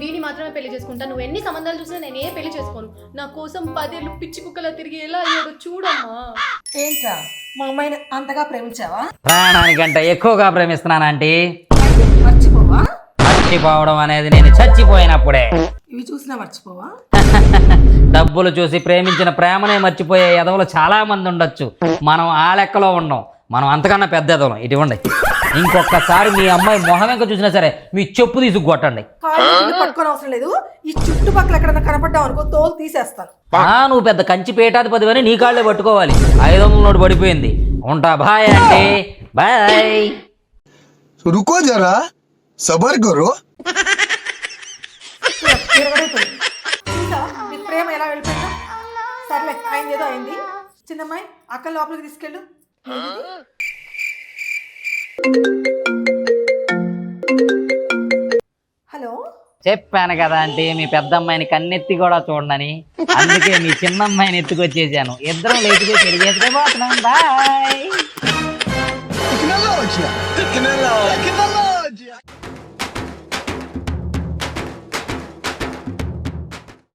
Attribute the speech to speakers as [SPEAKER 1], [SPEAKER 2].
[SPEAKER 1] వీడిని మాత్రమే పెళ్లి చేసుకుంటా. నువ్వు ఎన్ని సంబంధాలు చూసినా నేను ఏ పెళ్లి చేసుకోను. నా కోసం 10 ఏళ్ళు పిచ్చి కుక్కలా తిరిగి ఎలా అయ్యాడో చూడమ్మా.
[SPEAKER 2] ఏంట్రా మా అమ్మాయిని అంతగా ప్రేమించావా?
[SPEAKER 3] ప్రాణానికంటే ఎక్కువగా ప్రేమిస్తున్నాను ఆంటీ.
[SPEAKER 2] మర్చిపోవా?
[SPEAKER 3] మర్చిపోవడం అనేది నేను చచ్చిపోయినప్పుడే.
[SPEAKER 2] ఇవి చూసినా మర్చిపోవా?
[SPEAKER 3] డబ్బులు చూసి ప్రేమించిన ప్రేమనే మర్చిపోయే ఎదవలు చాలా మంది ఉండొచ్చు. మనం ఆ లెక్కలో ఉండం. మనం అంతకన్నా పెద్ద ఎదవలం. ఇటువంటి ఇంకొకసారి మీ అమ్మాయి మొహం వెంక చూసినా సరే మీ చెప్పు తీసుకు కొట్టండి.
[SPEAKER 2] కాళ్ళు పట్టుకొని అవసరం లేదు. ఈ చుట్టుపక్కల ఎక్కడన్నా కనపడ్డావు అనుకో తోలు తీసేస్తాను.
[SPEAKER 3] నువ్వు పెద్ద కంచి పేటాధిపతి అని నీ కాళ్ళే పట్టుకోవాలి. 500 నోటు పడిపోయింది. ఉంటా. బాయ్ అంటే బాయ్.
[SPEAKER 4] रुको जरा सबर करो.
[SPEAKER 2] నీ ప్రేమ ఎలా వెళ్ళిపోయిందా? సర్లే అయింది ఏదో అయింది. చిన్నమ్మాయి అక్క లోపలికి తీసుకెళ్ళు. హలో,
[SPEAKER 3] చెప్పాను కదా అంటే మీ పెద్ద అమ్మాయిని కన్నెత్తి కూడా చూడనని. అందుకే మీ చిన్న అమ్మాయిని ఎత్తుకొచ్చేసాను. ఇద్దరం లేచిపోయి తిరిగేసిపోతున్నాం. బాయ్.
[SPEAKER 4] कितना